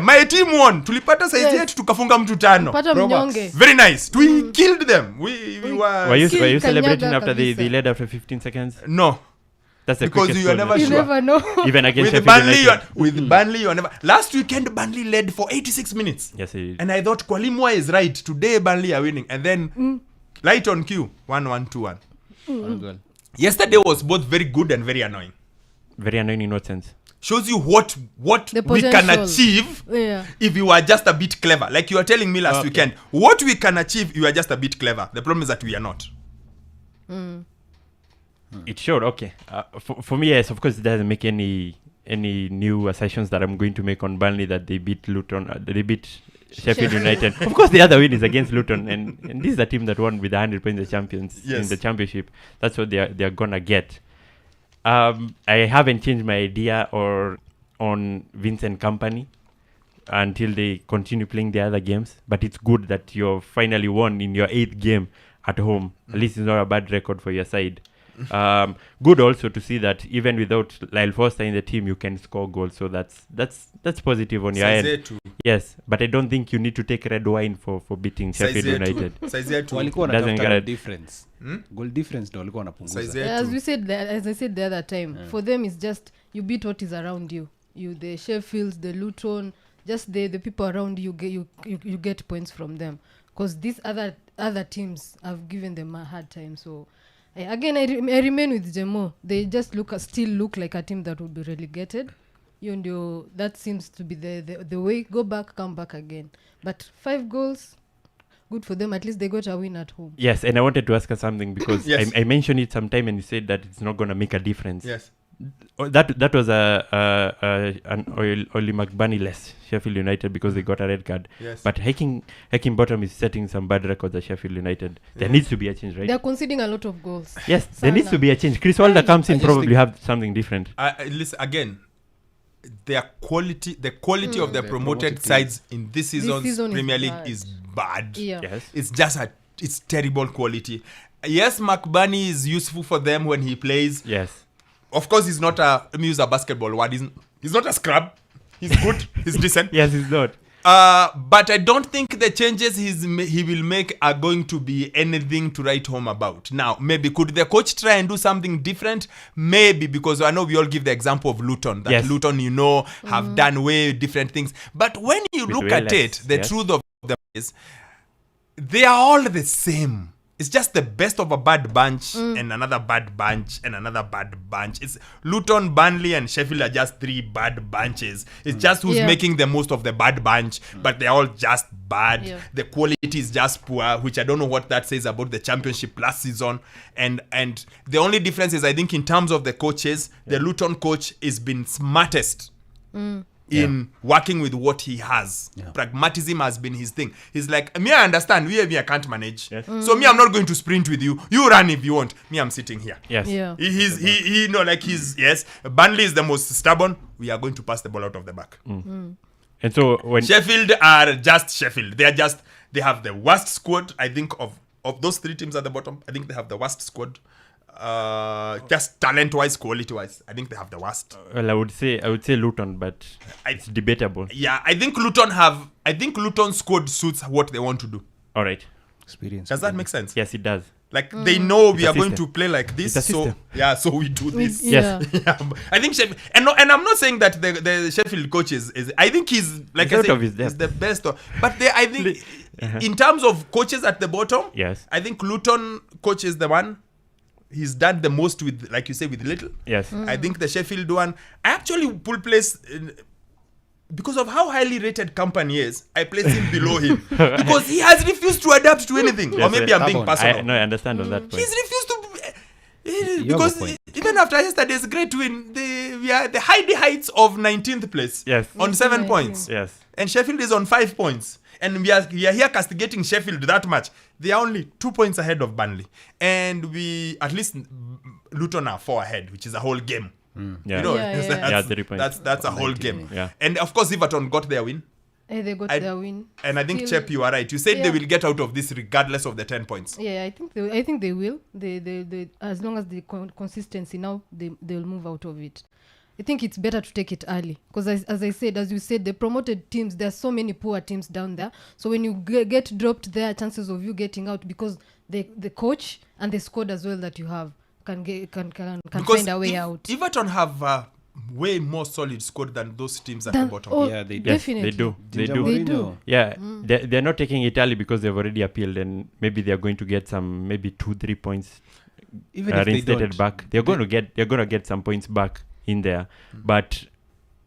My team won. Tulipata size yetu tukafunga mtu 5. Very nice. We killed them. We were you celebrating after they led after 15 seconds? No. That's because you are never sure. You never know. Even against with Burnley, you are never. Last weekend, Burnley led for 86 minutes. Yes, it is. And I thought Kwalimwa is right. Today, Burnley are winning. And then, light on cue, 1-1, 2-1. Yesterday was both very good and very annoying. Very annoying in what sense? Shows you what we can achieve if you are just a bit clever. Like you were telling me last weekend, what we can achieve, you are just a bit clever. The problem is that we are not. It showed, okay. For me, yes, of course, it doesn't make any new assertions that I'm going to make on Burnley that they beat Luton, they beat Sheffield United. Of course, the other win is against Luton, and this is a team that won with 100 points, the champions in the championship. That's what they're gonna get. I haven't changed my idea on Vincent Kompany until they continue playing the other games. But it's good that you've finally won in your 8th game at home. At least it's not a bad record for your side. Good also to see that even without Lyle Foster in the team, you can score goals. So that's positive on your end. Yes, but I don't think you need to take red wine for beating Sheffield United. Walikuwa wanatafuta difference. Goal difference ndio walikuwa wanapunguza. As I said the other time, for them it's just you beat what is around you. You the Sheffield, the Luton, just the people around you get points from them. Because these other teams have given them a hard time. So again, I remain with Jemo. They just still look like a team that would be relegated. That seems to be the way. Go back, come back again. But 5 goals, good for them. At least they got a win at home. Yes, and I wanted to ask her something because I mentioned it sometime and you said that it's not going to make a difference. Yes. That was an Oli McBurney-less Sheffield United because they got a red card. Yes. But Heckingbottom is setting some bad records at Sheffield United. There needs to be a change, right? They're conceding a lot of goals. Yes, there needs to be a change. Chris Wilder comes in, probably have something different. Listen, again, the quality of the promoted sides in this season's Premier League is bad. Yeah. Yes. It's just it's terrible quality. Yes, McBurney is useful for them when he plays. Yes. Of course, he's not let me use a basketball word. He's not a scrub. He's good. He's decent. Yes, he's not. But I don't think the changes he will make are going to be anything to write home about. Now, maybe could the coach try and do something different? Maybe, because I know we all give the example of Luton. That Luton, have done way different things. But when you look at it, the truth of them is they are all the same. It's just the best of a bad bunch and another bad bunch and another bad bunch. It's Luton, Burnley and Sheffield are just 3 bad bunches. It's just who's making the most of the bad bunch, but they're all just bad. Yeah. The quality is just poor, which I don't know what that says about the championship last season. And the only difference is I think in terms of the coaches, the Luton coach has been smartest. In working with what he has. Pragmatism has been his thing. He's like, me, I understand. I can't manage. Yes. So me, I'm not going to sprint with you. You run if you want. Me, I'm sitting here. Yes. Yeah. Burnley is the most stubborn. We are going to pass the ball out of the back. And so when Sheffield are just Sheffield. They have the worst squad, I think, of those 3 teams at the bottom. I think they have the worst squad. Just talent-wise, quality-wise, I think they have the worst. Well, I would say Luton, but it's debatable. Yeah, I think Luton's squad suits what they want to do. All right. Experience. Does that make sense? Yes, it does. Like they know we are system. going to play like this, so we do this. Yes. I think Sheffield, and I'm not saying that the Sheffield coach is. I think he's like I said, he's the best. But I think in terms of coaches at the bottom, yes, I think Luton coach is the one. He's done the most with, like you say, with little. Yes. I think the Sheffield one, I actually pull place because of how highly rated Kompany is. I place him below him because he has refused to adapt to anything. Yes, or maybe I'm being personal. I understand on that point. He's refused to because even after yesterday's great win, we are the heights of 19th place. Yes. On 7 points. Yes. And Sheffield is on 5 points. And we are here castigating Sheffield that much. They are only 2 points ahead of Burnley. And at least Luton are 4 ahead, which is a whole game. Yeah. 3 points. That's a whole game. Yeah. And of course, Everton got their win. They got their win. And I think, Chep, you are right. You said they will get out of this regardless of the 10 points. Yeah, I think they will. They as long as the consistency now, they'll move out of it. I think it's better to take it early because as you said, the promoted teams, there are so many poor teams down there. So when you get dropped there, chances of you getting out because the coach and the squad as well that you have can find a way out. Everton have way more solid squad than those teams at the bottom. Yeah, they do. Definitely. They do. Yeah, they're not taking it early because they've already appealed, and maybe they're going to get some, maybe 2-3 points Even if they reinstated don't, back. They're going to get some points back in there. But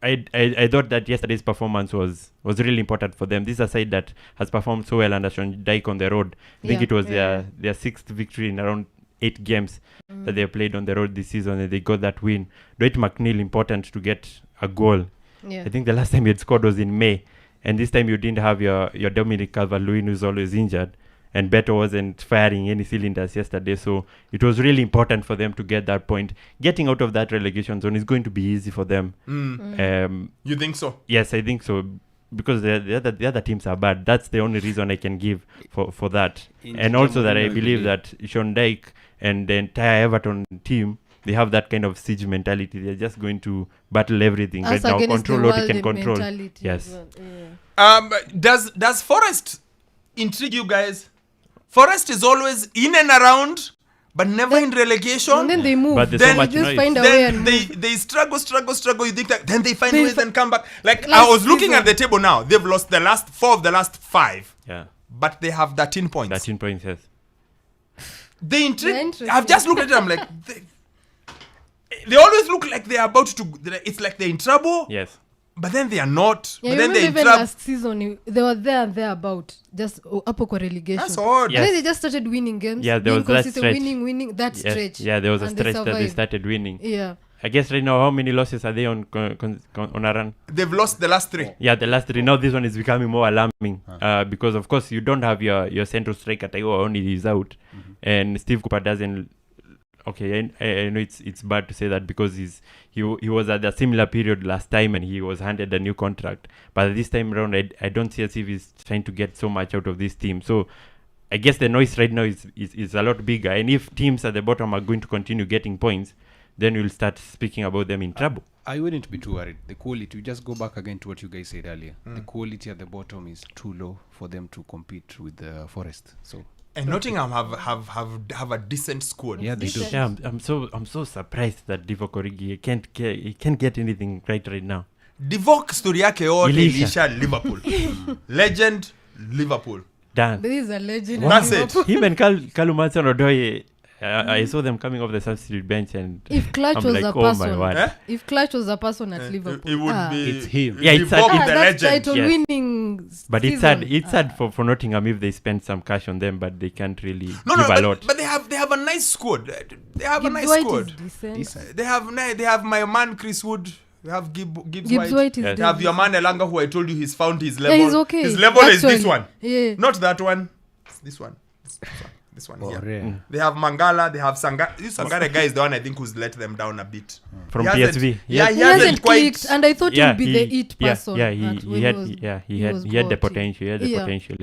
I thought that yesterday's performance was really important for them. This is a side that has performed so well under Sean Dyche on the road. I think it was their 6th victory in around 8 games that they played on the road this season, and they got that win. Dwight McNeil, important to get a goal. I think the last time he had scored was in May, and this time you didn't have your Dominic Calvert-Lewin, who's always injured, and Beto wasn't firing any cylinders yesterday, so it was really important for them to get that point. Getting out of that relegation zone is going to be easy for them. You think so? Yes, I think so, because the other teams are bad. That's the only reason I can give for that. And also that I believe that Sean Dyche and the entire Everton team, they have that kind of siege mentality. They're just going to battle everything right now, control what they can control. Yes. Well. Does Forest intrigue you guys? Forest is always in and around, but never in relegation. And then they move. But there's Then so much just noise. find a way and they struggle. You think that then they find They ways fi- and come back. Like I Last was looking season. at the table now. They've lost the last 4 of the last 5. Yeah. But they have 13 points. 13 points, yes. They intrigue. interesting. I've just looked at them like they always look like they're about to. It's like they're in trouble. Yes. But then they are not. Yeah, but then remember they're in even trouble. last season, they were there and thereabout, just up for relegation. That's odd. Yeah. And then they just started winning games. Yeah, there being was that consistent, stretch. winning that Yes. stretch. Yeah, there was a and they stretch that they survived. started winning. Yeah. I guess right now, how many losses are they on a run? They've lost the last 3. Yeah, the last 3. Now this one is becoming more alarming because, of course, you don't have your central striker, Taiwo Oni is out. And Steve Cooper doesn't... Okay, I know it's bad to say that because he was at a similar period last time and he was handed a new contract. But this time around, I don't see as if he's trying to get so much out of this team. So I guess the noise right now is a lot bigger. And if teams at the bottom are going to continue getting points, then we'll start speaking about them in trouble. I wouldn't be too worried. The quality, we just go back again to what you guys said earlier. The quality at the bottom is too low for them to compete with the Forest. So And Nottingham have a decent squad. yeah, they do. Yeah, I'm so surprised that Divock Origi can't get anything right now. Divock story yake yote Ilisha. ilisha Liverpool. Legend Liverpool. Dan. But this is a legend. That's it. Him and Callum Hudson-Odoi, I saw them coming off the substitute bench, and If Clutch I'm was like, a oh my person, word. Eh? if Clutch was a person at Liverpool, It would be. It's him. Yeah, it's Divock sad. the that's legend. title Yes. winning. But it's season. sad. It's sad for Nottingham if they spend some cash on them, but they can't really No, give a lot. but they have a nice squad. They have a Gibbs nice White squad. is decent. They have my man Chris Wood. They have Gibbs Gibbs White is Yes. They have your man Elanga, who I told you he's found his level. Yeah, he's okay. His level is this Actually, one, Yeah. not that one. It's this one. This one here. Yeah. They have Mangala. They have Sangare. This Sangare guy is the one I think who's let them down a bit. From He hasn't- PSV. Yeah, He hasn't quite. clicked, and I thought he would be the it person. Yeah, at when he had the was potential. He had the brought in. potential. Yeah.